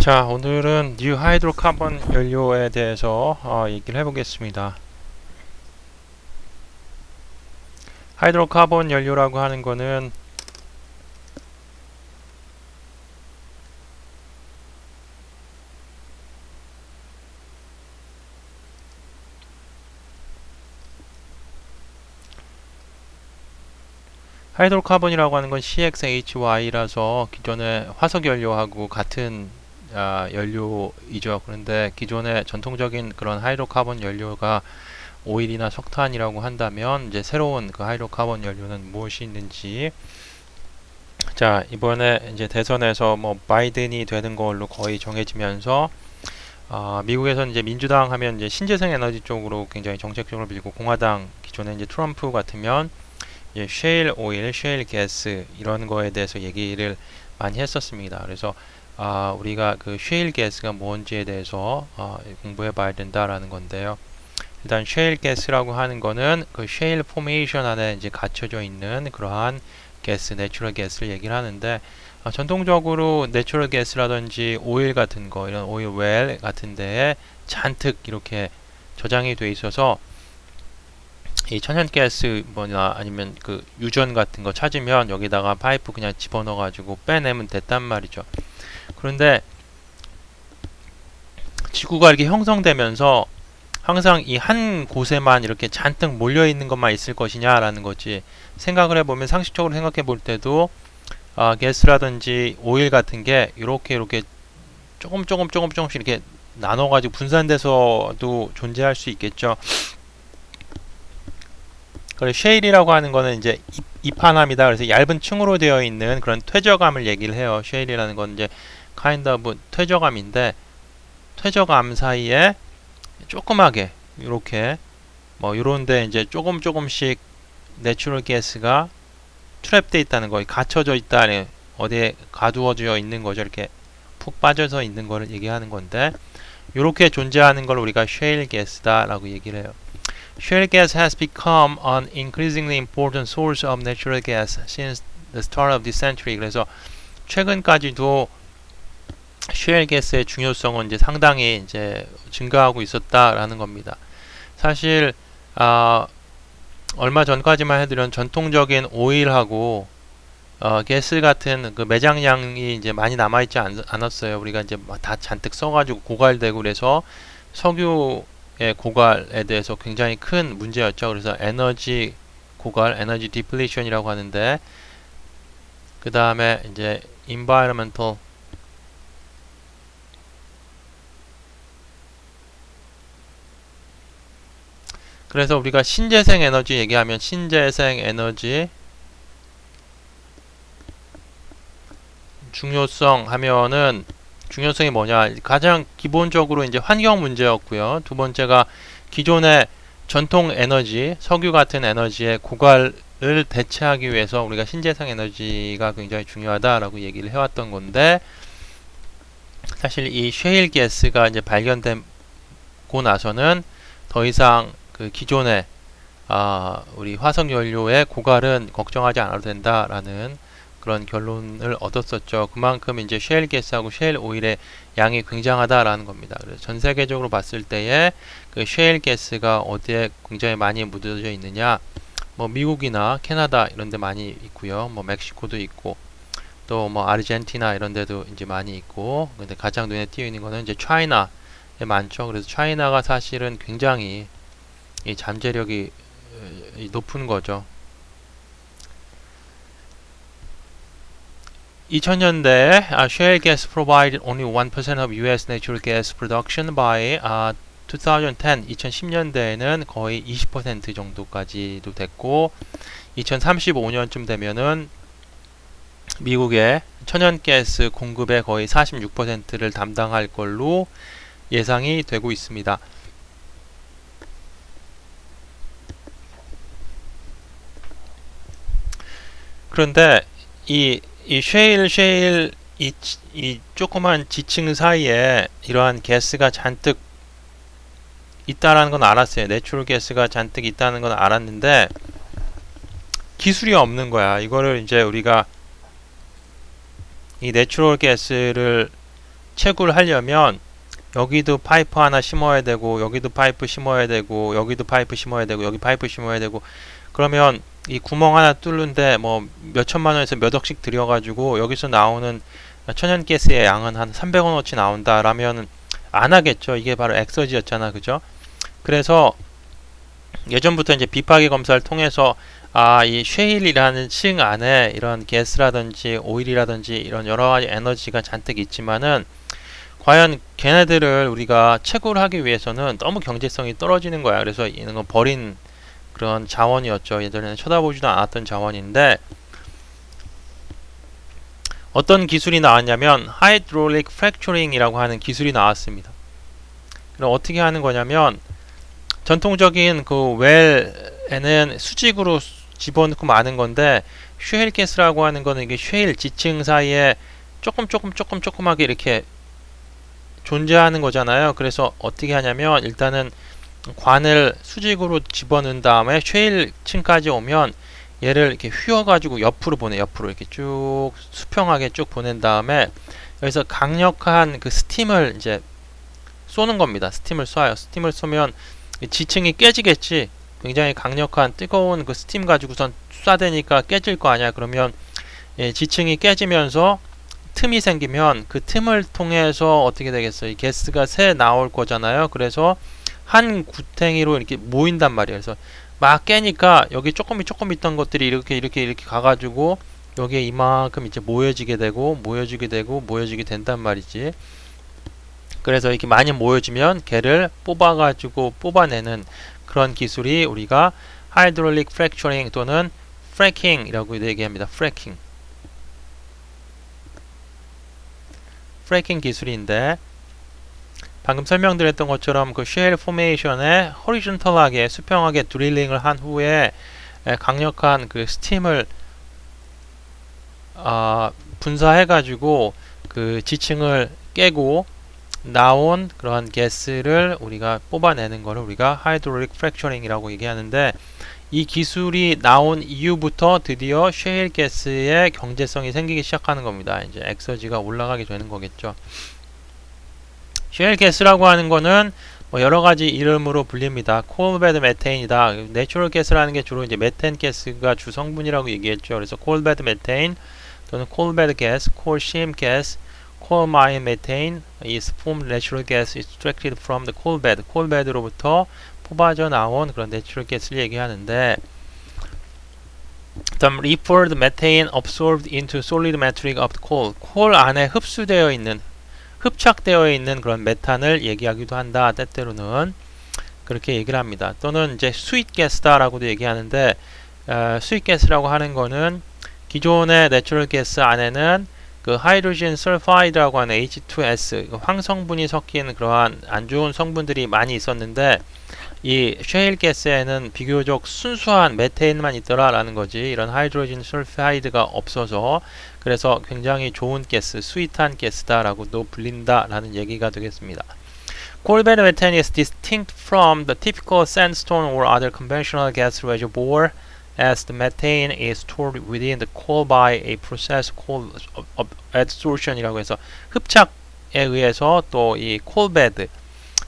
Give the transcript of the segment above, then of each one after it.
자, 오늘은 뉴 하이드로카본 연료에 대해서 얘기를 해보겠습니다. 하이드로카본 연료라고 하는 거는 하이드로카본이라고 하는 건 CXHY라서 기존의 화석 연료하고 같은 연료이죠. 그런데 기존의 전통적인 그런 하이드로카본 연료가 오일이나 석탄이라고 한다면 이제 새로운 그 하이드로카본 연료는 무엇이 있는지, 자, 이번에 이제 대선에서 뭐 바이든이 되는 걸로 거의 정해지면서 미국에서는 이제 민주당 하면 이제 신재생 에너지 쪽으로 굉장히 정책적으로 밀고, 공화당 기존에 이제 트럼프 같으면 이제 셰일 오일, 셰일 가스 이런 거에 대해서 얘기를 많이 했었습니다. 그래서 우리가 그 셰일 가스가 뭔지에 대해서 공부해 봐야 된다라는 건데요. 일단 셰일 가스라고 하는 거는 그 셰일 포메이션 안에 이제 갇혀져 있는 그러한 가스, 내추럴 가스를 얘기를 하는데, 전통적으로 내추럴 가스라든지 오일 같은 거, 이런 오일 웰 같은 데에 잔뜩 이렇게 저장이 돼 있어서 이 천연가스 뭐나 아니면 그 유전 같은 거 찾으면 여기다가 파이프 그냥 집어넣어 가지고 빼내면 됐단 말이죠. 그런데 지구가 이렇게 형성되면서 항상 이 한 곳에만 이렇게 잔뜩 몰려 있는 것만 있을 것이냐라는 거지, 생각을 해보면 상식적으로 생각해 볼 때도 가스라든지 오일 같은 게 이렇게 조금씩 이렇게 나눠 가지고 분산돼서도 존재할 수 있겠죠. 그래서 쉐일이라고 하는 거는 이제 이판함이다. 그래서 얇은 층으로 되어 있는 그런 퇴적암을 얘기를 해요. 쉐일이라는 건 이제 kind of 퇴적암인데, 퇴적암 사이에 조그맣게 이렇게 뭐 요런데 이제 조금씩 내추럴 가스가 트랩돼 있다는 거, 갇혀져 있다는, 어디에 가두어져 있는 거죠. 이렇게 푹 빠져서 있는 거를 얘기하는 건데, 이렇게 존재하는 걸 우리가 쉐일 가스다라고 얘기를 해요. Shale gas has become an increasingly important source of natural gas since the start of this century. 그래서 최근까지도 쉐일 가스의 중요성은 이제 상당히 이제 증가하고 있었다라는 겁니다. 사실 얼마 전까지만 해도 전통적인 오일하고 가스 같은 그 매장량이 이제 많이 남아있지 않았어요. 우리가 이제 다 잔뜩 써가지고 고갈되고, 그래서 석유의 고갈에 대해서 굉장히 큰 문제였죠. 그래서 에너지 고갈, 에너지 디플리션이라고 하는데, 그 다음에 이제 environmental, 그래서 우리가 신재생 에너지 얘기하면 신재생 에너지 중요성 하면은, 중요성이 뭐냐, 가장 기본적으로 이제 환경 문제였고요. 두 번째가 기존의 전통 에너지, 석유 같은 에너지의 고갈을 대체하기 위해서 우리가 신재생 에너지가 굉장히 중요하다라고 얘기를 해왔던 건데, 사실 이 셰일 가스가 이제 발견되고 나서는 더 이상 그 기존의 우리 화석 연료의 고갈은 걱정하지 않아도 된다라는 그런 결론을 얻었었죠. 그만큼 이제 셰일 가스하고 셰일 오일의 양이 굉장하다라는 겁니다. 그래서 전 세계적으로 봤을 때에 그 셰일 가스가 어디에 굉장히 많이 묻어져 있느냐, 뭐 미국이나 캐나다 이런 데 많이 있고요. 뭐 멕시코도 있고, 또 뭐 아르헨티나 이런 데도 이제 많이 있고, 근데 가장 눈에 띄어 있는 거는 이제 차이나에 많죠. 그래서 차이나가 사실은 굉장히 이 잠재력이 높은 거죠. 2000년대에 shale gas provided only 1% of US natural gas production by 2010, 2010년대에는 거의 20% 정도까지도 됐고, 2035년쯤 되면은 미국의 천연가스 공급의 거의 46%를 담당할 걸로 예상이 되고 있습니다. 그런데 이 셰일 이 조그만 지층 사이에 이러한 가스가 잔뜩 있다라는 건 알았어요. 내추럴 가스가 잔뜩 있다는 건 알았는데 기술이 없는 거야. 이거를 이제 우리가 이 내추럴 가스를 채굴을 하려면 여기도 파이프 하나 심어야 되고 여기도 파이프 심어야 되고 여기도 파이프 심어야 되고 여기 파이프 심어야 되고 그러면 이 구멍 하나 뚫는데 뭐 몇천만 원에서 몇 억씩 들여가지고 여기서 나오는 천연가스의 양은 한 300원어치 나온다 라면 안 하겠죠. 이게 바로 엑서지였잖아, 그죠? 그래서 예전부터 이제 비파기 검사를 통해서 이 쉐일이라는 층 안에 이런 가스라든지 오일이라든지 이런 여러 가지 에너지가 잔뜩 있지만은 과연 걔네들을 우리가 채굴을 하기 위해서는 너무 경제성이 떨어지는 거야. 그래서 이런 건 버린 그런 자원이었죠. 예전에는 쳐다보지도 않았던 자원인데 어떤 기술이 나왔냐면 하이드롤릭 프랙처링이라고 하는 기술이 나왔습니다. 그럼 어떻게 하는 거냐면 전통적인 그 웰에는 수직으로 집어넣고 마는 건데 쉐일 가스라고 하는 거는 이게 쉐일 지층 사이에 조금하게 이렇게 존재하는 거잖아요. 그래서 어떻게 하냐면 일단은 관을 수직으로 집어넣은 다음에 쉐일 층까지 오면 얘를 이렇게 휘어가지고 옆으로 보내, 옆으로 이렇게 쭉 수평하게 쭉 보낸 다음에 여기서 강력한 그 스팀을 이제 쏘는 겁니다. 스팀을 쏴요. 스팀을 쏘면 지층이 깨지겠지. 굉장히 강력한 뜨거운 그 스팀 가지고선 쏴대니까 깨질 거 아니야. 그러면 지층이 깨지면서 틈이 생기면 그 틈을 통해서 어떻게 되겠어요? 이 가스가 새 나올 거잖아요. 그래서 한 구탱이로 이렇게 모인단 말이에요. 그래서 막 깨니까 여기 조금 있던 것들이 이렇게 가가지고 여기에 이만큼 이제 모여지게 된단 말이지. 그래서 이렇게 많이 모여지면 걔를 뽑아내는 그런 기술이 우리가 하이드롤릭 프랙처링 또는 프래킹이라고 얘기합니다. 프래킹 기술인데 방금 설명드렸던 것처럼 그 쉐일 포메이션에 호리존털하게 수평하게 드릴링을 한 후에 강력한 그 스팀을 분사해 가지고 그 지층을 깨고 나온 그러한 가스를 우리가 뽑아내는 것을 우리가 하이드롤릭 프랙처링이라고 얘기하는데 이 기술이 나온 이후부터 드디어 쉐일 가스의 경제성이 생기기 시작하는 겁니다. 이제 엑서지가 올라가게 되는 거겠죠. 쉐일 가스라고 하는 거는 뭐 여러 가지 이름으로 불립니다. 콜베드 메테인이다. 내추럴 가스라는 게 주로 이제 메탄 가스가 주 성분이라고 얘기했죠. 그래서 콜베드 메테인 또는 콜베드 가스, 콜심 가스, coal mine methane is formed natural gas extracted from the coal bed. coal bed로부터 뽑아져 나온 그런 내추럴 가스를 얘기하는데 다음 referred methane absorbed into solid matrix of the coal. 콜 안에 흡착되어 있는 그런 메탄을 얘기하기도 한다. 때때로는 그렇게 얘기를 합니다. 또는 이제 스윗 가스다라고도 얘기하는데 스윗 가스라고 하는 거는 기존의 내추럴 가스 안에는 그 하이드로젠 설파이드라고 하는 H2S 황성분이 섞인 그러한 안 좋은 성분들이 많이 있었는데 이 쉐일 가스에는 비교적 순수한 메테인만 있더라라는 거지. 이런 하이드로젠 설파이드가 없어서 그래서 굉장히 좋은 가스, 스윗한 가스다라고도 불린다라는 얘기가 되겠습니다. Coal bed methane is distinct from the typical sandstone or other conventional gas reservoir. As the methane is stored within the coal by a process called adsorption이라고 해서 흡착에 의해서 또 이 콜베드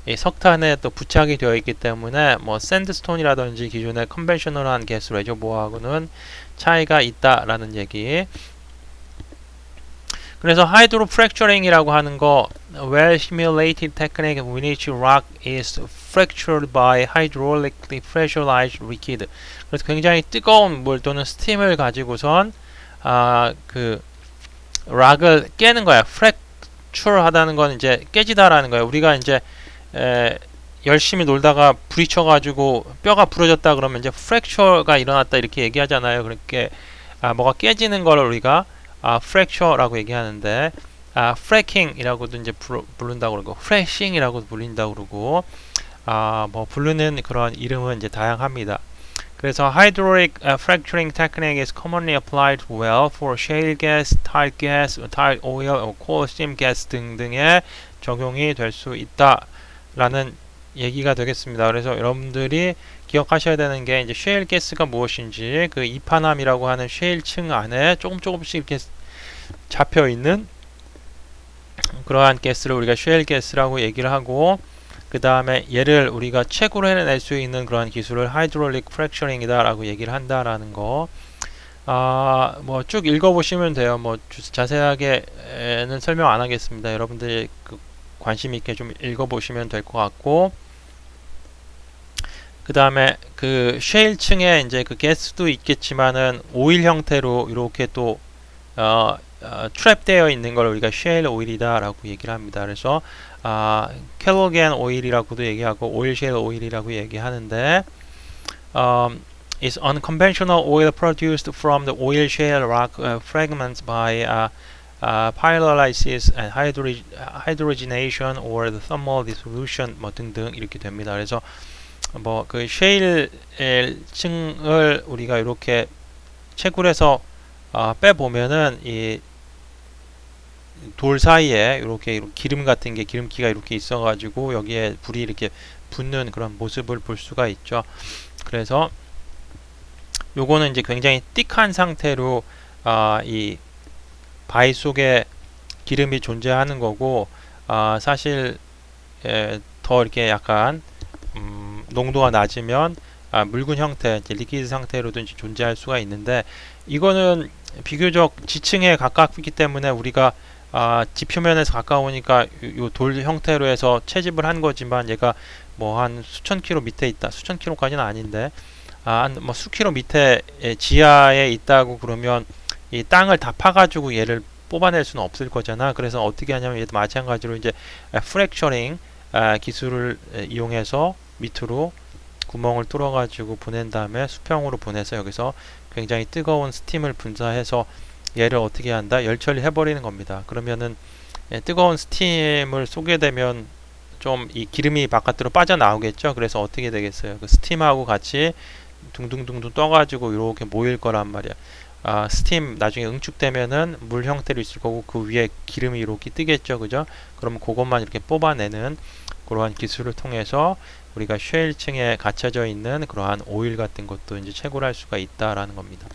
이 석탄에 또 부착이 되어 있기 때문에 뭐 샌드스톤이라든지 기존의 컨벤셔널한 가스 레저보어하고는 차이가 있다라는 얘기. 그래서 하이드로 프랙처링이라고 하는 거 well simulated technique in which rock is fractured by hydraulically pressurized liquid. 그래서 굉장히 뜨거운 물 또는 스팀을 가지고선 그 락을 깨는 거야. fracture 하다는 건 이제 깨지다라는 거야. 우리가 이제 열심히 놀다가 부딪혀가지고 뼈가 부러졌다 그러면 이제 fracture가 일어났다 이렇게 얘기하잖아요. 그렇게 뭐가 깨지는 걸 우리가 fracture라고 얘기하는데 fracking이라고도 이제 부른다고 그러고 freshing이라고도 불린다고 그러고 뭐 부르는 그런 이름은 이제 다양합니다. 그래서 hydraulic fracturing technique is commonly applied well for shale gas, tight gas, tight oil, coal seam gas 등등에 적용이 될 수 있다라는 얘기가 되겠습니다. 그래서 여러분들이 기억하셔야 되는 게 이제 쉐일 가스가 무엇인지 그 이파남이라고 하는 쉐일 층 안에 조금씩 이렇게 잡혀 있는 그러한 가스를 우리가 셰일 가스라고 얘기를 하고, 그 다음에 얘를 우리가 최고로 해낼 수 있는 그러한 기술을 하이드롤릭 프랙처링이다 라고 얘기를 한다라는 거. 뭐 쭉 읽어보시면 돼요. 뭐 자세하게는 설명 안 하겠습니다. 여러분들이 그 관심 있게 좀 읽어보시면 될 것 같고, 그 다음에 그 셰일층에 이제 그 가스도 있겠지만은 오일 형태로 이렇게 또 트랩되어 있는 걸 우리가 셰일 오일이다라고 얘기를 합니다. 그래서 켈로겐 오일이라고도 얘기하고 오일 셰일 오일이라고 얘기하는데, is unconventional oil produced from the oil shale rock fragments by pyrolysis and hydrogenation or the thermal dissolution 뭐 등등 이렇게 됩니다. 그래서 뭐 그 셰일 층을 우리가 이렇게 채굴해서 빼보면은 이 돌 사이에 이렇게 기름 같은 게 기름기가 이렇게 있어가지고 여기에 불이 이렇게 붙는 그런 모습을 볼 수가 있죠. 그래서 요거는 이제 굉장히 띡한 상태로 이 바위 속에 기름이 존재하는 거고, 사실 더 이렇게 약간 농도가 낮으면 묽은 형태, 이제 리퀴드 상태로도 이제 존재할 수가 있는데, 이거는 비교적 지층에 가깝기 때문에 우리가 지표면에서 가까우니까 요 돌 형태로 해서 채집을 한 거지만, 얘가 뭐 한 수천 킬로 밑에 있다, 수천 킬로까지는 아닌데 한 뭐 수킬로 밑에 지하에 있다고 그러면 이 땅을 다 파가지고 얘를 뽑아낼 수는 없을 거잖아. 그래서 어떻게 하냐면 얘도 마찬가지로 이제 프랙처링 기술을 이용해서 밑으로 구멍을 뚫어가지고 보낸 다음에 수평으로 보내서 여기서 굉장히 뜨거운 스팀을 분사해서 얘를 어떻게 한다? 열처리 해버리는 겁니다. 그러면은 뜨거운 스팀을 쏘게 되면 좀 이 기름이 바깥으로 빠져나오겠죠. 그래서 어떻게 되겠어요? 그 스팀하고 같이 둥둥둥둥 떠가지고 이렇게 모일 거란 말이야. 스팀 나중에 응축되면은 물 형태로 있을 거고, 그 위에 기름이 이렇게 뜨겠죠. 그죠? 그러면 그것만 이렇게 뽑아내는 그러한 기술을 통해서 우리가 셰일층에 갇혀져 있는 그러한 오일 같은 것도 이제 채굴할 수가 있다라는 겁니다.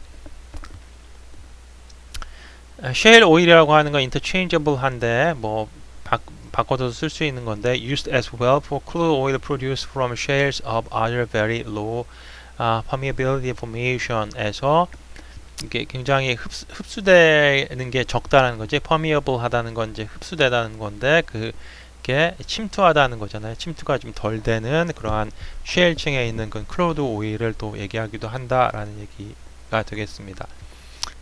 셰일 오일이라고 하는 건 interchangeable 한데 뭐 바꿔서 쓸 수 있는 건데, used as well for crude oil produced from shales of other very low permeability formation에서 이게 굉장히 흡수되는 게 적다라는 거지. permeable 하다는 건 이제 흡수되다는 건데, 그게 침투하다는 거잖아요. 침투가 좀 덜 되는 그러한 셰일층에 있는 그 크루드 오일을 또 얘기하기도 한다라는 얘기가 되겠습니다.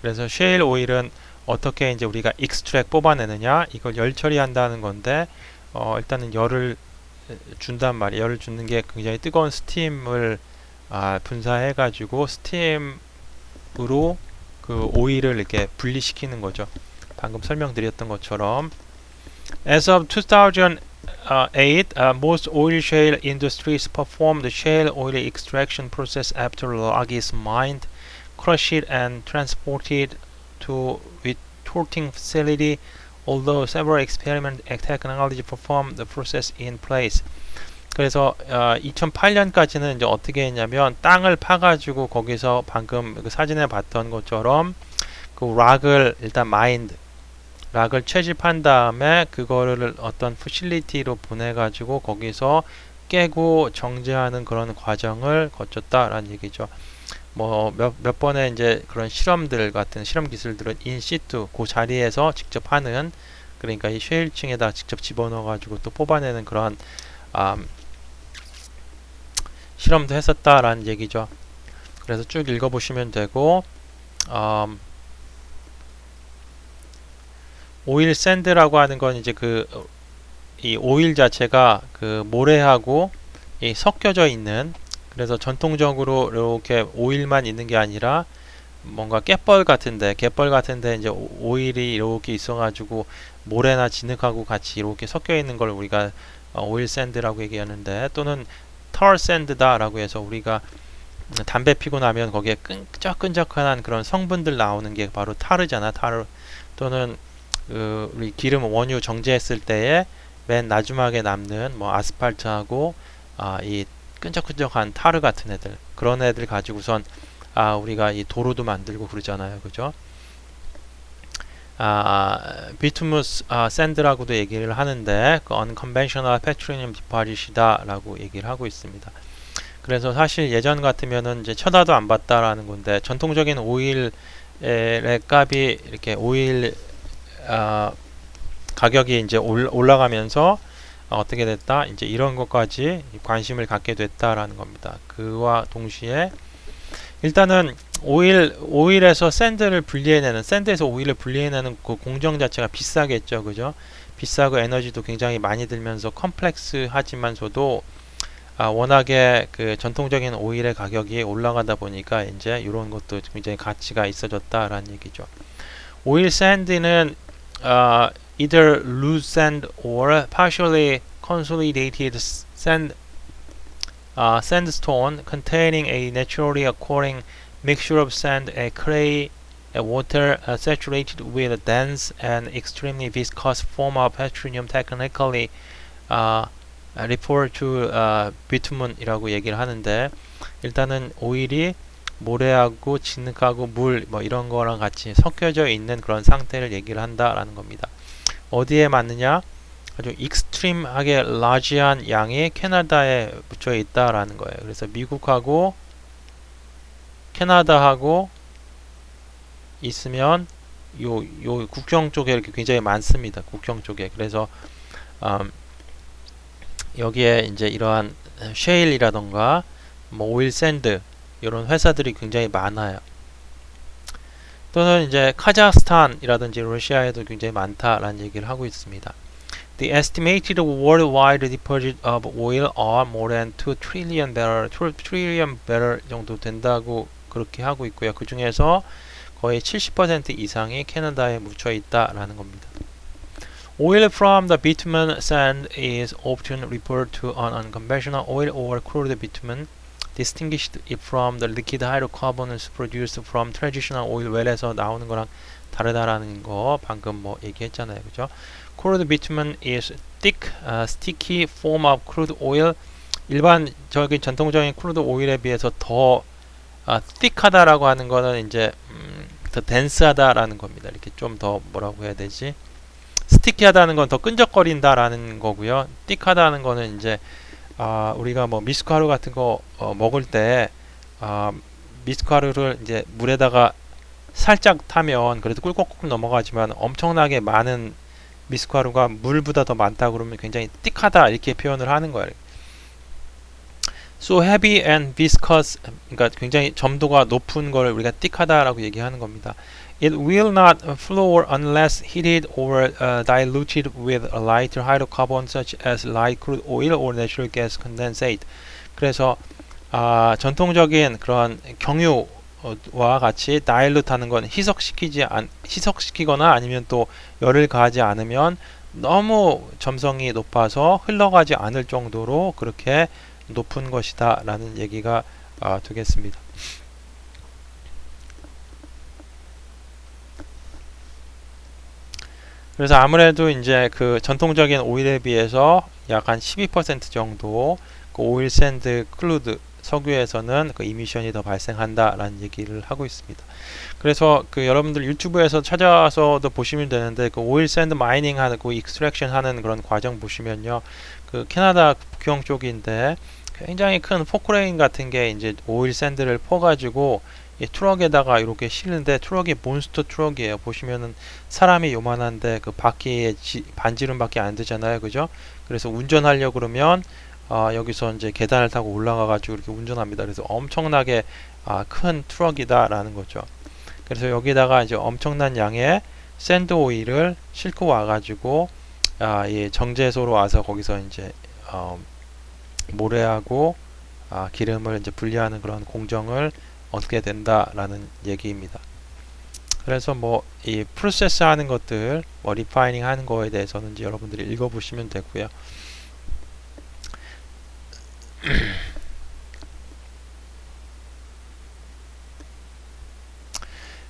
그래서 셰일 오일은 어떻게 이제 우리가 익스트랙 뽑아내느냐, 이걸 열 처리한다는 건데, 일단은 열을 준단 말이에요. 열을 주는 게 굉장히 뜨거운 스팀을 분사해 가지고 스팀으로 그 오일을 이렇게 분리시키는 거죠. 방금 설명드렸던 것처럼. As of 2008, most oil shale industries perform the shale oil extraction process after rock is mined, crushed and transported to retorting facility, although several experimental technology perform the process in place. 그래서 2008년까지는 이제 어떻게 했냐면, 땅을 파가지고 거기서 방금 그 사진에 봤던 것처럼 그 락을 일단 마인드, 락을 채집한 다음에 그거를 어떤 패실리티로 보내가지고 거기서 깨고 정제하는 그런 과정을 거쳤다라는 얘기죠. 뭐 몇 번의 이제 그런 실험들 같은 실험 기술들은 인시투 그 자리에서 직접 하는, 그러니까 이 셰일층에다 직접 집어넣어가지고 또 뽑아내는 그런 실험도 했었다라는 얘기죠. 그래서 쭉 읽어보시면 되고, 오일 샌드라고 하는 건 이제 이 오일 자체가 그 모래하고 이 섞여져 있는, 그래서 전통적으로 이렇게 오일만 있는 게 아니라 뭔가 갯벌 같은데 이제 오일이 이렇게 있어가지고 모래나 진흙하고 같이 이렇게 섞여 있는 걸 우리가 오일 샌드라고 얘기하는데, 또는 털 샌드다라고 해서 우리가 담배 피고 나면 거기에 끈적끈적한 그런 성분들 나오는 게 바로 타르잖아. 타르. 또는 우리 기름 원유 정제했을 때에 맨 나중막에 남는 뭐 아스팔트하고 이 끈적끈적한 타르 같은 애들, 그런 애들 가지고선 우리가 이 도로도 만들고 그러잖아요. 그죠? 비투무스 샌드라고도 얘기를 하는데 그 unconventional petroleum deposit이다 라고 얘기를 하고 있습니다. 그래서 사실 예전 같으면은 이제 쳐다도 안 봤다라는 건데, 전통적인 오일의 값이 이렇게 오일 가격이 이제 올라가면서 어떻게 됐다? 이제 이런 것까지 관심을 갖게 됐다라는 겁니다. 그와 동시에 일단은 오일에서 샌드를 분리해내는, 샌드에서 오일을 분리해내는 그 공정 자체가 비싸겠죠, 그죠? 비싸고 에너지도 굉장히 많이 들면서 컴플렉스하지만서도 워낙에 그 전통적인 오일의 가격이 올라가다 보니까 이제 이런 것도 굉장히 가치가 있어졌다라는 얘기죠. 오일 샌드는 either loose sand or partially consolidated sandstone containing a naturally occurring mixture of sand and clay and water saturated with a dense and extremely viscous form of petroleum, technically referred to bitumen이라고 얘기를 하는데, 일단은 오일이 모래하고 진흙하고 물 뭐 이런 거랑 같이 섞여져 있는 그런 상태를 얘기를 한다라는 겁니다. 어디에 맞느냐? 아주 익스트림하게 라지한 양이 캐나다에 묻혀 있다라는 거예요. 그래서 미국하고 캐나다하고 있으면 요 국경 쪽에 이렇게 굉장히 많습니다. 국경 쪽에. 그래서 여기에 이제 이러한 셰일이라던가 뭐 오일 샌드 이런 회사들이 굉장히 많아요. 또는 이제 카자흐스탄이라든지 러시아에도 굉장히 많다라는 얘기를 하고 있습니다. The estimated worldwide deposit of oil are more than 2 trillion barrel 정도 된다고 그렇게 하고 있고요. 그 중에서 거의 70% 이상이 캐나다에 묻혀 있다라는 겁니다. Oil from the bitumen sand is often referred to as unconventional oil or crude bitumen, distinguished it from the liquid hydrocarbons produced from traditional oil well에서 나오는 거랑 다르다라는 거 방금 뭐 얘기했잖아요, 그죠? Crude bitumen is thick, sticky form of crude oil. 일반적인 전통적인 크루드 오일에 비해서 더 thick하다라고 하는 거는 이제 더 dense하다라는 겁니다. 이렇게 좀 더 뭐라고 해야 되지? 스티키하다는 건 더 끈적거린다라는 거고요. thick하다는 거는 이제 우리가 뭐 미숫가루 같은 거 먹을 때 미숫가루를 이제 물에다가 살짝 타면 그래도 꿀꺽꿀 넘어가지만 엄청나게 많은 미숫가루가 물보다 더 많다 그러면 굉장히 thick하다 이렇게 표현을 하는 거예요. So heavy and viscous, 그러니까 굉장히 점도가 높은 걸 우리가 thick하다라고 얘기하는 겁니다. It will not flow unless heated or diluted with a lighter hydrocarbon such as light crude oil or natural gas condensate. 그래서 전통적인 그런 경유와 같이 다일루트하는 건 희석시키거나 아니면 또 열을 가하지 않으면 너무 점성이 높아서 흘러가지 않을 정도로 그렇게 높은 것이다 라는 얘기가 되겠습니다. 그래서 아무래도 이제 그 전통적인 오일에 비해서 약 한 12% 정도 그 오일 샌드 클루드 석유에서는 그 이미션이 더 발생한다라는 얘기를 하고 있습니다. 그래서 그 여러분들 유튜브에서 찾아서도 보시면 되는데 그 오일 샌드 마이닝 하고 익스트랙션 하는 그런 과정 보시면요. 그 캐나다 국경 쪽인데 굉장히 큰 포크레인 같은 게 이제 오일 샌드를 퍼가지고 이 트럭에다가 이렇게 실는데 트럭이 몬스터 트럭이에요. 보시면은 사람이 요만한데 그 바퀴에 반지름밖에 안 되잖아요, 그죠? 그래서 운전하려 그러면 여기서 이제 계단을 타고 올라가가지고 이렇게 운전합니다. 그래서 엄청나게 큰 트럭이다라는 거죠. 그래서 여기다가 이제 엄청난 양의 샌드 오일을 싣고 와가지고 이 정제소로 와서 거기서 이제 모래하고 기름을 이제 분리하는 그런 공정을 얻게 된다라는 얘기입니다. 그래서 뭐 이 프로세스 하는 것들, 뭐 리파이닝 하는 거에 대해서는 이제 여러분들이 읽어보시면 되고요.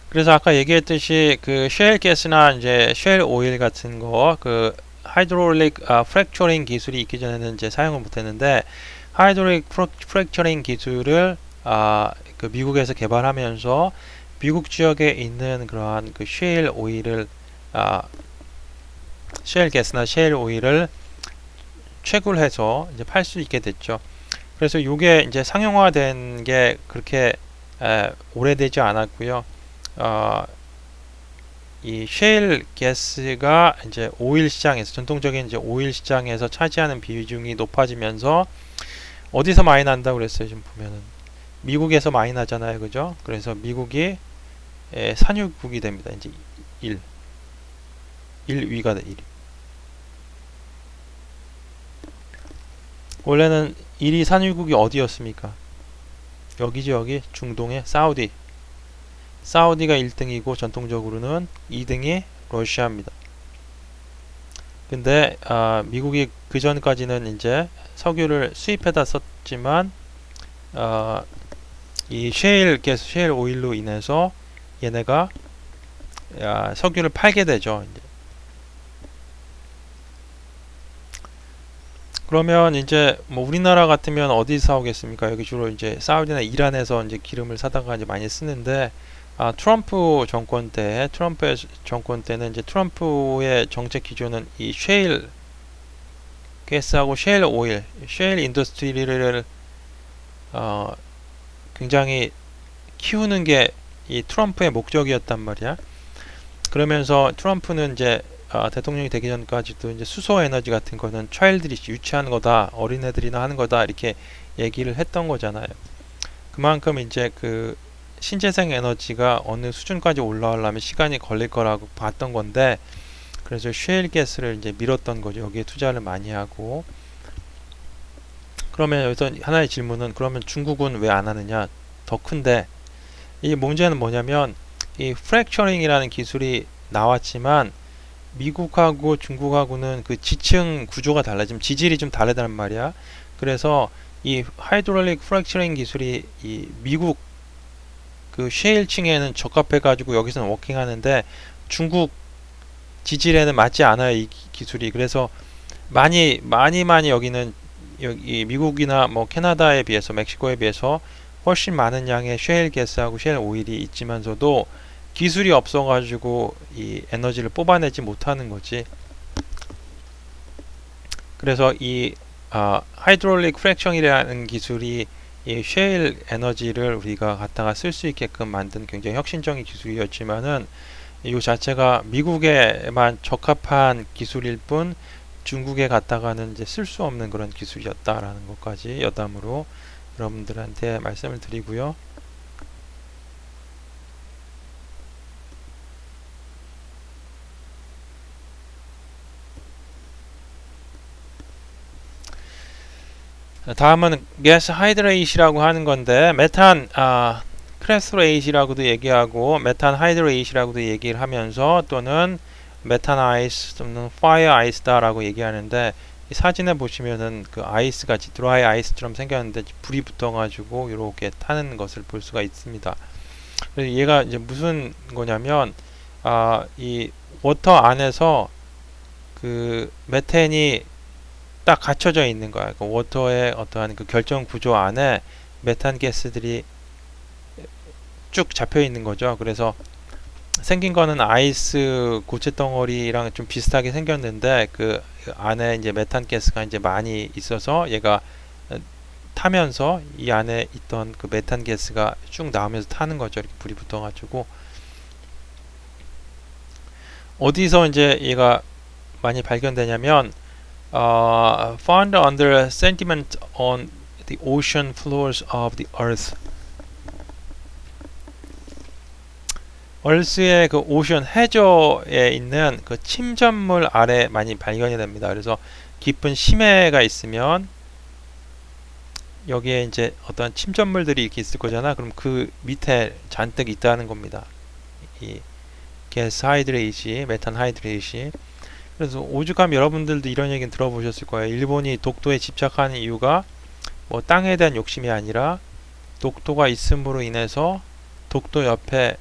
그래서 아까 얘기했듯이 그 셰일 가스나 이제 셰일 오일 같은 거 그 하이드롤릭 프랙처링 기술이 있기 전에는 이제 사용을 못했는데 하이드롤릭 프랙처링 기술을 그 미국에서 개발하면서 미국 지역에 있는 그러한 그 셰일 오일을 아, 셰일 가스나 셰일 오일을 채굴해서 이제 팔 수 있게 됐죠. 그래서 이게 이제 상용화된 게 그렇게 오래되지 않았고요. 이 셰일 가스가 이제 오일 시장에서 전통적인 이제 오일 시장에서 차지하는 비중이 높아지면서 어디서 많이 난다고 그랬어요? 지금 보면은 미국에서 많이 나잖아요, 그죠? 그래서 미국이 산유국이 됩니다. 이제 1위가 돼, 1위. 원래는 1위 산유국이 어디였습니까? 여기죠, 여기 중동의 사우디가 1등이고 전통적으로는 2등이 러시아입니다. 근데 미국이 그 전까지는 이제 석유를 수입해다 썼지만 이 셰일 오일로 인해서 얘네가 석유를 팔게 되죠. 이제. 그러면 이제 뭐 우리나라 같으면 어디 사오겠습니까? 여기 주로 이제 사우디나 이란에서 이제 기름을 사다가 이제 많이 쓰는데 트럼프의 정권 때는 이제 트럼프의 정책 기조는 이 셰일 가스하고 셰일 오일, 셰일 인더스트리를 굉장히 키우는 게 이 트럼프의 목적이었단 말이야. 그러면서 트럼프는 이제 대통령이 되기 전까지도 이제 수소 에너지 같은 거는 차일드리 유치하는 거다, 어린애들이나 하는 거다 이렇게 얘기를 했던 거잖아요. 그만큼 이제 그 신재생 에너지가 어느 수준까지 올라가려면 시간이 걸릴 거라고 봤던 건데, 그래서 셰일 가스를 이제 밀었던 거죠. 여기에 투자를 많이 하고. 그러면 여기서 하나의 질문은, 그러면 중국은 왜 안 하느냐? 더 큰데, 이 문제는 뭐냐면 이 프랙처링이라는 기술이 나왔지만 미국하고 중국하고는 그 지층 구조가 달라, 지금 지질이 좀 다르단 말이야. 그래서 이 하이드롤릭 프랙처링 기술이 이 미국 그 셰일층에는 적합해 가지고 여기서는 워킹하는데 중국 지질에는 맞지 않아요, 이 기술이. 그래서 많이 여기는 여기 미국이나 뭐 캐나다에 비해서, 멕시코에 비해서 훨씬 많은 양의 셰일 가스하고 셰일 오일이 있지만서도 기술이 없어가지고 이 에너지를 뽑아내지 못하는 거지. 그래서 이 하이드롤릭 프랙션이라는 기술이 이 셰일 에너지를 우리가 갖다가 쓸 수 있게끔 만든 굉장히 혁신적인 기술이었지만은 이 자체가 미국에만 적합한 기술일 뿐 중국에 갖다가는 이제 쓸 수 없는 그런 기술이었다라는 것까지 여담으로 여러분들한테 말씀을 드리고요. 다음은 가스 하이드레이시라고 하는 건데, 메탄 크레스레이시라고도 얘기하고 메탄 하이드레이시라고도 얘기를 하면서, 또는 메탄 아이스 또는 파이어 아이스다라고 얘기하는데, 이 사진에 보시면은 그 아이스 같이 드라이 아이스처럼 생겼는데 불이 붙어가지고 이렇게 타는 것을 볼 수가 있습니다. 그래서 얘가 이제 무슨 거냐면 이 워터 안에서 그 메탄이 딱 갇혀져 있는 거야. 그 워터의 어떠한 그 결정 구조 안에 메탄 가스들이 쭉 잡혀 있는 거죠. 그래서 생긴 거는 아이스 고체 덩어리랑 좀 비슷하게 생겼는데 그 안에 이제 메탄 가스가 이제 많이 있어서 얘가 타면서 이 안에 있던 그 메탄 가스가 쭉 나오면서 타는 거죠. 이렇게 불이 붙어가지고. 어디서 이제 얘가 많이 발견되냐면 found under sediment on the ocean floors of the earth. 얼스의 그 오션 해저에 있는 그 침전물 아래 많이 발견이 됩니다. 그래서 깊은 심해가 있으면 여기에 이제 어떤 침전물들이 이렇게 있을 거잖아. 그럼 그 밑에 잔뜩 있다는 겁니다. 이 가스 하이드레이시, 메탄 하이드레이시. 그래서 오죽하면 여러분들도 이런 얘기는 들어보셨을 거예요. 일본이 독도에 집착하는 이유가 뭐 땅에 대한 욕심이 아니라 독도가 있음으로 인해서 독도 옆에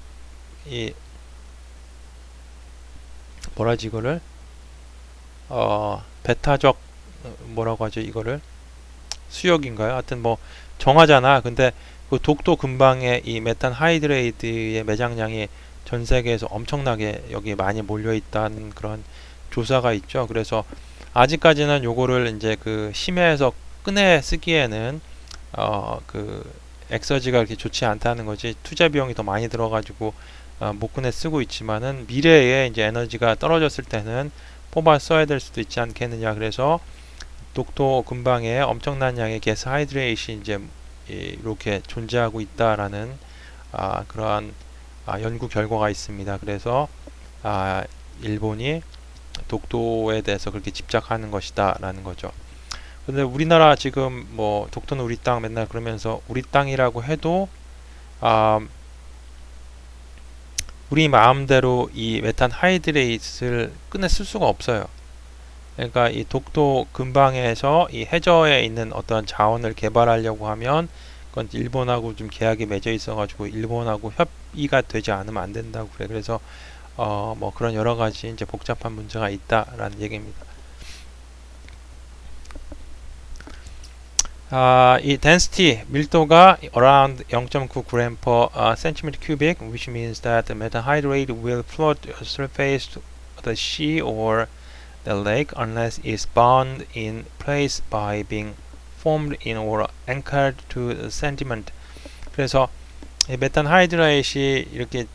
이 뭐라지 이거를 배타적 뭐라고 하죠 이거를 수역인가요? 하여튼 뭐 정하잖아. 근데 그 독도 근방에 이 메탄 하이드레이드의 매장량이 전 세계에서 엄청나게 여기에 많이 몰려 있다는 그런 조사가 있죠. 그래서 아직까지는 요거를 이제 그 심해에서 꺼내 쓰기에는 그 엑서지가 그렇게 좋지 않다는 거지, 투자 비용이 더 많이 들어가지고 못 꺼내 쓰고 있지만은 미래에 이제 에너지가 떨어졌을 때는 뽑아 써야 될 수도 있지 않겠느냐. 그래서 독도 근방에 엄청난 양의 게스 하이드레이트이 이제 이렇게 존재하고 있다라는 그러한 연구 결과가 있습니다. 그래서 일본이 독도에 대해서 그렇게 집착하는 것이다 라는 거죠. 근데 우리나라 지금 뭐 독도는 우리 땅 맨날 그러면서 우리 땅이라고 해도 우리 마음대로 이 메탄 하이드레이트를 꺼내 쓸 수가 없어요. 그러니까 이 독도 근방에서 이 해저에 있는 어떤 자원을 개발하려고 하면 그건 일본하고 좀 계약이 맺어 있어 가지고 일본하고 협의가 되지 않으면 안 된다고 그래. 그래서 뭐 그런 여러 가지 이제 복잡한 문제가 있다라는 얘기입니다. 이 density 밀도가 around 0.9 gram per centimeter cubic, which means that the metahydrate will float surface to the sea or the lake unless it's bound in place by being formed in or anchored to the sediment. 그래서 이 메탄 하이드레이트이 이렇게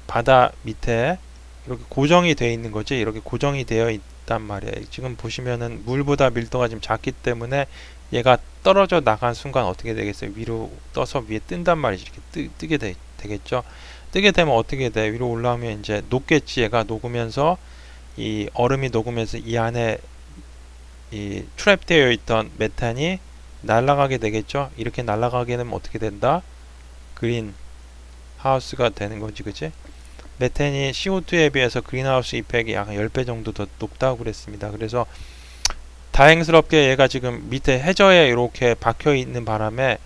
바다 밑에 이렇게 고정이 되어 있는 거지, 이렇게 고정이 되어 있단 말이에요. 지금 보시면은 물보다 밀도가 좀 작기 때문에 얘가 떨어져 나간 순간 어떻게 되겠어요? 위로 떠서 위에 뜬단 말이지. 이렇게 뜨게 되겠죠. 뜨게 되면 어떻게 돼? 위로 올라오면 이제 녹겠지. 얘가 녹으면서 이 얼음이 녹으면서 이 안에 이 트랩되어 있던 메탄이 날아가게 되겠죠. 이렇게 날아가게 되면 어떻게 된다? 그린 하우스가 되는 거지, 그치? 메탄이 CO2에 비해서 그린하우스 이펙이 약 10배 정도 더 높다고 그랬습니다. 그래서 다행스럽게 얘가 지금 밑에 해저에 이렇게 박혀 있는 바람에,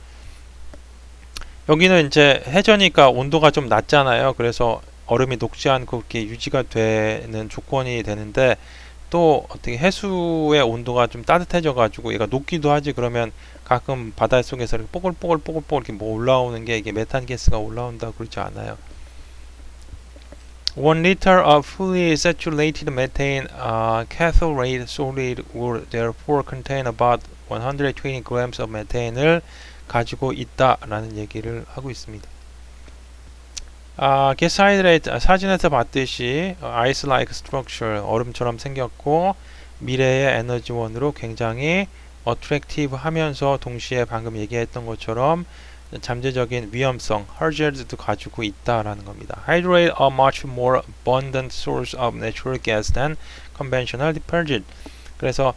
여기는 이제 해저니까 온도가 좀 낮잖아요. 그래서 얼음이 녹지 않고 그렇게 유지가 되는 조건이 되는데, 또 어떻게 해수의 온도가 좀 따뜻해져 가지고 얘가 녹기도 하지. 그러면 가끔 바닷속에서 이렇게 뽀글뽀글 이렇게 뭐 올라오는 게 이게 메탄 가스가 올라온다고 그러지 않아요. 1 liter of fully saturated methane cathode solid would therefore contain about 120 grams of methane을 가지고 있다라는 얘기를 하고 있습니다. gas hydrate 사진에서 봤듯이 ice-like structure, 얼음처럼 생겼고 미래의 에너지원으로 굉장히 attractive 하면서 동시에 방금 얘기했던 것처럼 잠재적인 위험성, hazard도 가지고 있다라는 겁니다. Hydrate are much more abundant source of natural gas than conventional deposit. 그래서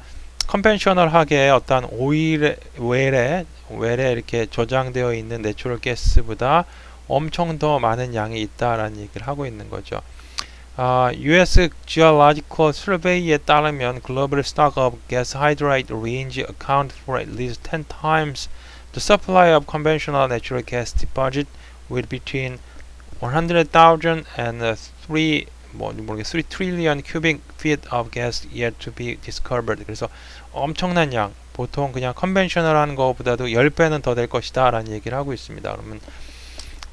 컨벤셔널하게 어떤 오일 웰에 이렇게 저장되어 있는 내추럴 가스보다 엄청 더 많은 양이 있다라는 얘기를 하고 있는 거죠. US Geological Survey에 따르면 global stock of gas hydrate range account for at least 10 times the supply of conventional natural gas deposit, with between 100,000 and 3 trillion cubic feet of gas yet to be discovered. 그래서 엄청난 양, 보통 그냥 컨벤셔널한 거보다도 10배는 더 될 것이다 라는 얘기를 하고 있습니다. 그러면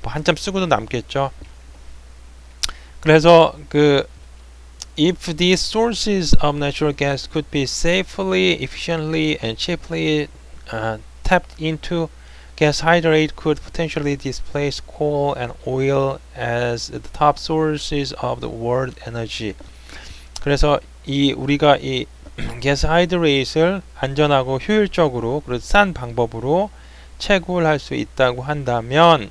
뭐 한참 쓰고도 남겠죠. 그래서 if these sources of natural gas could be safely, efficiently and cheaply tapped into, gas hydrate could potentially displace coal and oil as the top sources of the world energy. 그래서 우리가 이 gas hydrate을 안전하고 효율적으로 그리고 싼 방법으로 채굴할 수 있다고 한다면,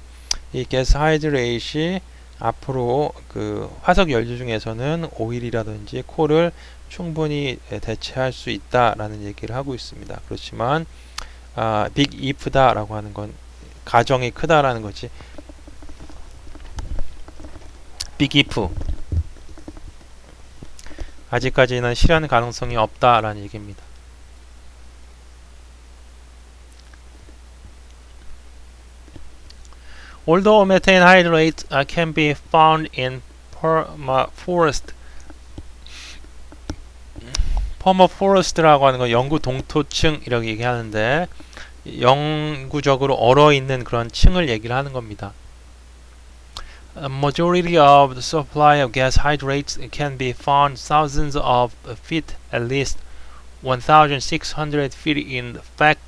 이 gas hydrate이 앞으로 화석 연료 중에서는 오일이라든지 콜을 충분히 대체할 수 있다라는 얘기를 하고 있습니다. 그렇지만 big if다 라고 하는 건 가정이 크다라는 거지. big if, 아직까지는 실현 가능성이 없다라는 얘기입니다. Although methane hydrate can be found in permafrost, 퍼머포레스트라고 하는 건 영구 동토층 이렇게 얘기하는데, 영구적으로 얼어 있는 그런 층을 얘기를 하는 겁니다. A majority of the supply of gas hydrates can be found thousands of feet, at least 1,600 feet in fact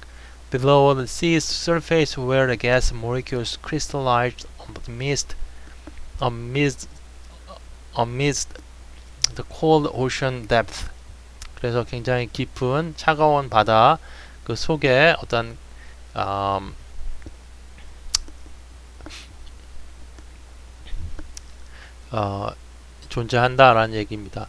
below the sea's surface, where the gas molecules crystallized amidst, amidst the cold ocean depth. 그래서 굉장히 깊은 차가운 바다 그 속에 어떤 존재한다라는 얘기입니다.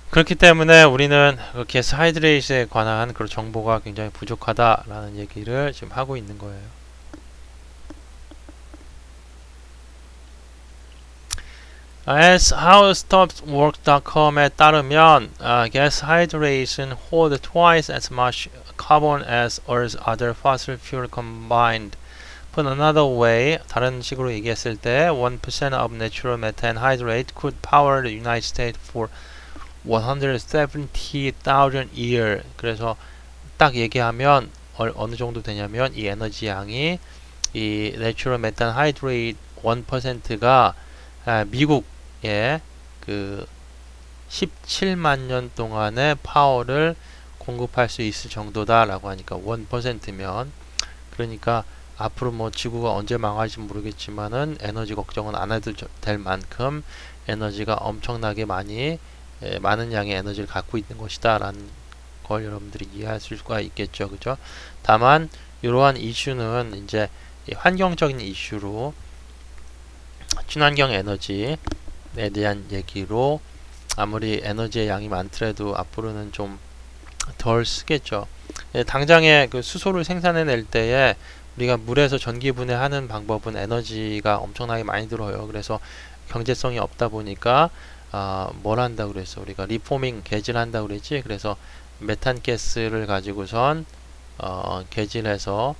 그렇기 때문에 우리는 그 게스 하이드레이트에 관한 그런 정보가 굉장히 부족하다라는 얘기를 지금 하고 있는 거예요. As howstuffworks.com에 따르면 gas hydration hold twice as much carbon as Earth's other fossil fuel combined. Put another way, 다른 식으로 얘기했을 때 1% of natural methane hydrate could power the United States for 170,000 year. 그래서 딱 얘기하면 어느 정도 되냐면 이 에너지 양이 이 내추럴 메탄 하이드레이트 1%가 미국의 그 17만 년 동안의 파워를 공급할 수 있을 정도다라고 하니까 1%면 그러니까 앞으로 뭐 지구가 언제 망할지 모르겠지만은 에너지 걱정은 안 해도 될 만큼 에너지가 엄청나게 많은 양의 에너지를 갖고 있는 것이다 라는 걸 여러분들이 이해할 수가 있겠죠. 그죠? 다만 이러한 이슈는 이제 환경적인 이슈로 친환경 에너지에 대한 얘기로 아무리 에너지의 양이 많더라도 앞으로는 좀 덜 쓰겠죠. 당장에 그 수소를 생산해낼 때에 우리가 물에서 전기 분해하는 방법은 에너지가 엄청나게 많이 들어요. 그래서 경제성이 없다 보니까 뭘 한다고 그랬어? 우리가 리포밍 개질한다고 그랬지? 그래서 메탄 가스를 가지고선 개질해서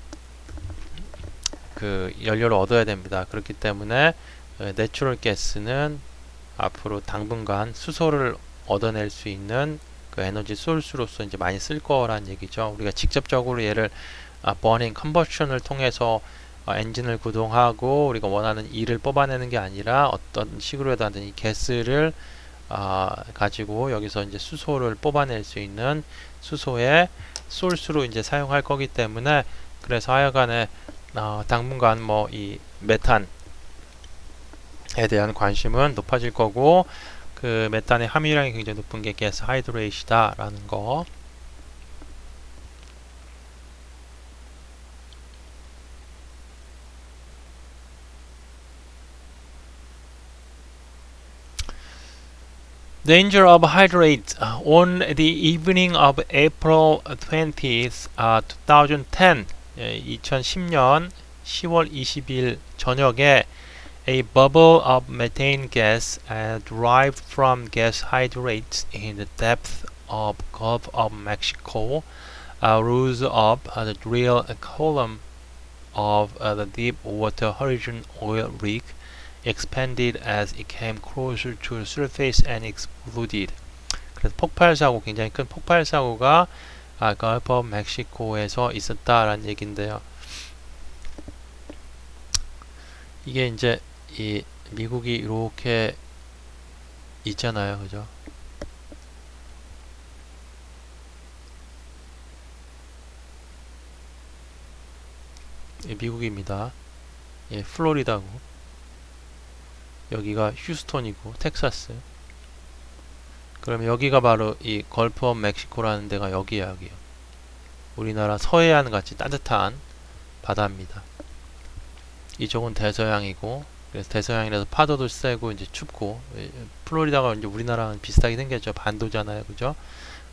그 연료를 얻어야 됩니다. 그렇기 때문에 내추럴 가스는 앞으로 당분간 수소를 얻어낼 수 있는 그 에너지 소스로서 이제 많이 쓸 거란 얘기죠. 우리가 직접적으로 얘를 버닝 컨버션을 통해서 엔진을 구동하고 우리가 원하는 E를 뽑아내는 게 아니라 어떤 식으로든 하든 이 가스를 가지고 여기서 이제 수소를 뽑아낼 수 있는 수소의 소스로 이제 사용할 거기 때문에 그래서 하여간에 당분간 뭐 이 메탄에 대한 관심은 높아질 거고 그 메탄의 함유량이 굉장히 높은 게 가스 하이드레이트다 라는 거. Danger of hydrate. On the evening of April 20th, 2010, 2010년 10월 20일 저녁에 a bubble of methane gas derived from gas hydrates in the depth of Gulf of Mexico rose up the drill column of the deep water Horizon oil rig, expanded as it came closer to the surface and exploded. 그래서 폭발 사고, 굉장히 큰 폭발 사고가 Gulf of Mexico에서 있었다라는 얘긴데요. 이게 이제 이 미국이 이렇게 있잖아요, 그죠? 미국입니다. 예, 플로리다고. 여기가 휴스턴이고 텍사스. 그럼 여기가 바로 이 걸프 오브 멕시코라는 데가 여기야, 여기요. 우리나라 서해안 같이 따뜻한 바다입니다. 이쪽은 대서양이고, 그래서 대서양이라서 파도도 세고 이제 춥고, 플로리다가 이제 우리나라랑 비슷하게 생겼죠. 반도잖아요, 그죠?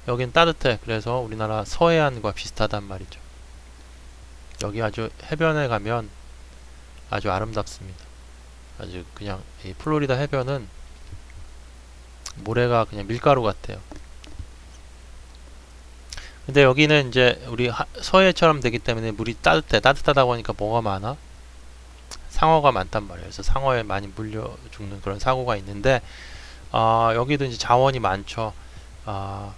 여긴 따뜻해. 그래서 우리나라 서해안과 비슷하단 말이죠. 여기 아주 해변에 가면 아주 아름답습니다. 아주 그냥 이 플로리다 해변은 모래가 그냥 밀가루 같아요. 근데 여기는 이제 우리 서해처럼 되기 때문에 물이 따뜻해. 따뜻하다고 하니까 뭐가 많아? 상어가 많단 말이에요. 그래서 상어에 많이 물려 죽는 그런 사고가 있는데 여기도 이제 자원이 많죠. 아,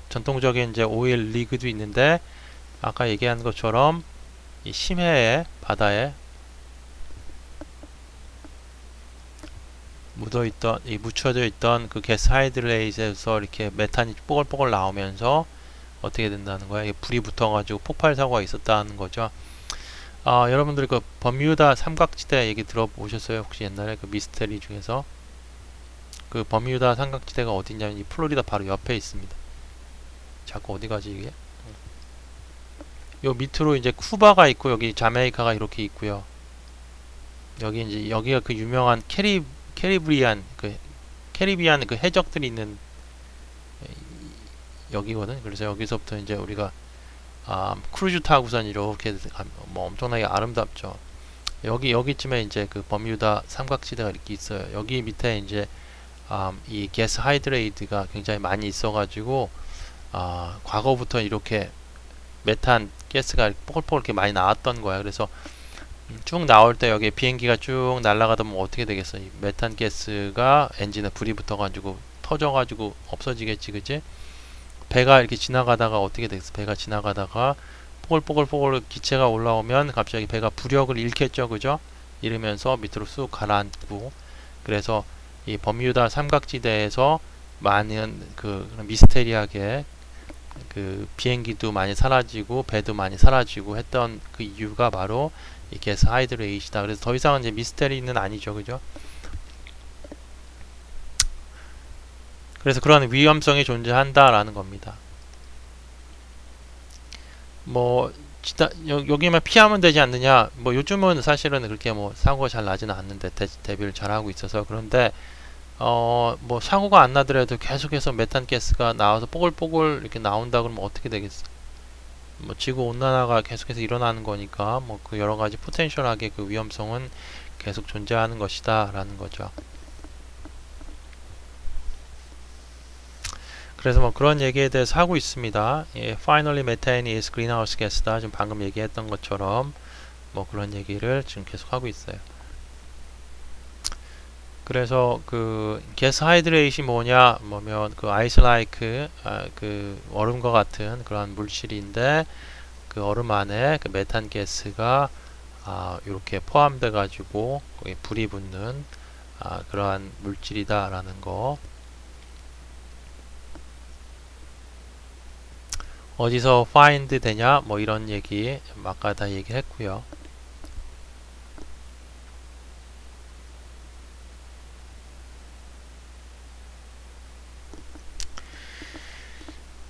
전통적인 이제 오일 리그도 있는데 아까 얘기한 것처럼 이 심해의 바다에 묻어있던 이 묻혀져 있던 그 게스 하이드레이트에서 이렇게 메탄이 뽀글뽀글 나오면서 어떻게 된다는 거야? 이게 불이 붙어가지고 폭발 사고가 있었다는 거죠. 여러분들 그 버뮤다 삼각지대 얘기 들어보셨어요? 혹시 옛날에 그 미스테리 중에서 그 버뮤다 삼각지대가 어디냐면 이 플로리다 바로 옆에 있습니다. 자꾸 어디 가지 이게? 요 밑으로 이제 쿠바가 있고 여기 자메이카가 이렇게 있고요. 여기 이제 여기가 그 유명한 캐리비안 그 해적들이 있는 여기거든. 그래서 여기서부터 이제 우리가 크루즈 타고선 이렇게 뭐 엄청나게 아름답죠. 여기쯤에 이제 그 버뮤다 삼각지대가 이렇게 있어요. 여기 밑에 이제 이 게스 하이드레이드가 굉장히 많이 있어가지고 과거부터 이렇게 메탄 가스가 뽀글뽀글 이렇게 많이 나왔던 거야. 그래서 쭉 나올 때 여기 비행기가 쭉 날아가다 보면 어떻게 되겠어? 이 메탄 가스가 엔진에 불이 붙어가지고 터져가지고 없어지겠지, 그지? 배가 이렇게 지나가다가 어떻게 되겠어? 배가 지나가다가 뽀글뽀글 기체가 올라오면 갑자기 배가 부력을 잃겠죠, 그죠? 이러면서 밑으로 쑥 가라앉고, 그래서 이 버뮤다 삼각지대에서 많은 그 미스테리하게 그 비행기도 많이 사라지고 배도 많이 사라지고 했던 그 이유가 바로 이 게스 하이드레이트다. 그래서 더 이상은 이제 미스테리는 아니죠, 그죠? 그래서 그런 위험성이 존재한다라는 겁니다. 뭐 여기만 피하면 되지 않느냐? 뭐 요즘은 사실은 그렇게 뭐 사고가 잘 나지는 않는데 대비를 잘 하고 있어서. 그런데 뭐 사고가 안 나더라도 계속해서 메탄 가스가 나와서 뽀글뽀글 이렇게 나온다 그러면 어떻게 되겠어? 뭐 지구 온난화가 계속해서 일어나는 거니까 뭐 그 여러 가지 포텐셜하게 그 위험성은 계속 존재하는 것이다라는 거죠. 그래서 뭐 그런 얘기에 대해서 하고 있습니다. 예, finally methane is greenhouse gas다. 지금 방금 얘기했던 것처럼 뭐 그런 얘기를 지금 계속 하고 있어요. 그래서 그 게스 하이드레이트이 뭐면 그 아이스 라이크 그 얼음과 같은 그런 물질인데 그 얼음 안에 그 메탄 가스가 이렇게 포함돼 가지고 거기 불이 붙는 그러한 물질이다라는 거. 어디서 find 되냐 뭐 이런 얘기 아까 다 얘기했고요.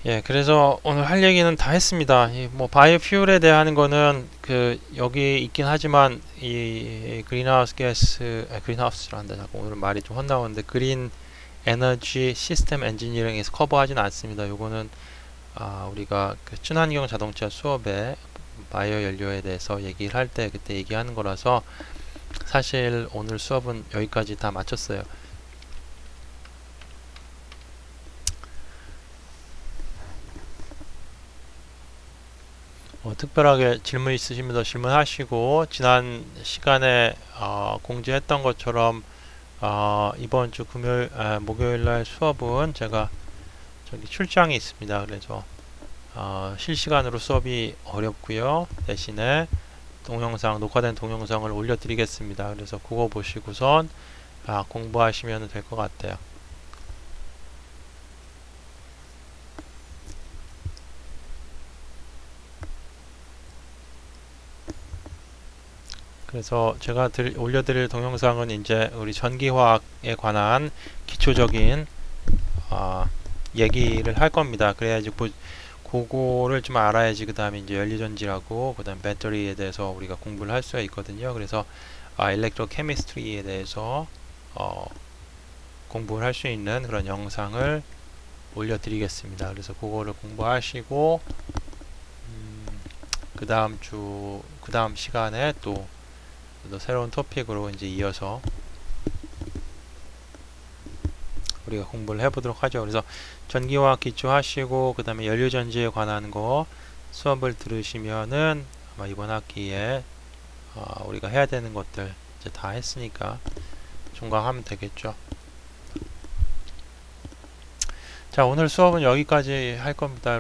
예, 그래서 오늘 할 얘기는 다 했습니다. 뭐 바이오퓨얼에 대한 거는 그 여기 있긴 하지만 이 그린하우스란다. 자꾸 오늘 말이 좀 헛나오는데 그린 에너지 시스템 엔지니어링에서 커버하진 않습니다. 요거는 우리가 그 친환경 자동차 수업에 바이오 연료에 대해서 얘기를 할 때 그때 얘기하는 거라서 사실 오늘 수업은 여기까지 다 마쳤어요. 특별하게 질문 있으시면 질문하시고 지난 시간에 공지했던 것처럼 이번 주 목요일 날 수업은 제가 저기 출장이 있습니다. 그래서 실시간으로 수업이 어렵고요. 대신에 녹화된 동영상을 올려드리겠습니다. 그래서 그거 보시고선 공부하시면 될 것 같아요. 그래서 제가 올려드릴 동영상은 이제 우리 전기화학에 관한 기초적인 얘기를 할 겁니다. 그래야지 그거를 좀 알아야지 그 다음에 이제 연료전지라고 그 다음 배터리에 대해서 우리가 공부를 할 수가 있거든요. 그래서 일렉트로케미스트리에 대해서 공부를 할 수 있는 그런 영상을 올려드리겠습니다. 그래서 그거를 공부하시고 그 다음 시간에 또 새로운 토픽으로 이제 이어서 우리가 공부를 해보도록 하죠. 그래서 전기화학 기초 하시고 그 다음에 연료전지에 관한 거 수업을 들으시면은 아마 이번 학기에 우리가 해야 되는 것들 이제 다 했으니까 종강하면 되겠죠. 자, 오늘 수업은 여기까지 할 겁니다.